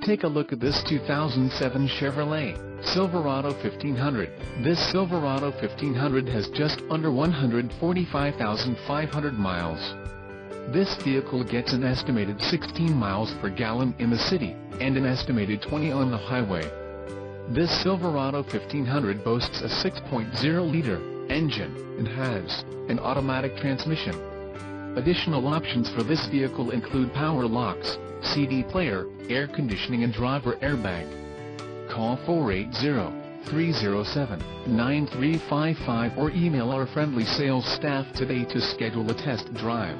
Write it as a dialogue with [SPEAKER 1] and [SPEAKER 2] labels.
[SPEAKER 1] Take a look at this 2007 Chevrolet Silverado 1500. This Silverado 1500 has just under 145,500 miles. This vehicle gets an estimated 16 miles per gallon in the city, and an estimated 20 on the highway. This Silverado 1500 boasts a 6.0-liter engine, and has an automatic transmission. Additional options for this vehicle include power locks, CD player, air conditioning and driver airbag. Call 480-307-9355 or email our friendly sales staff today to schedule a test drive.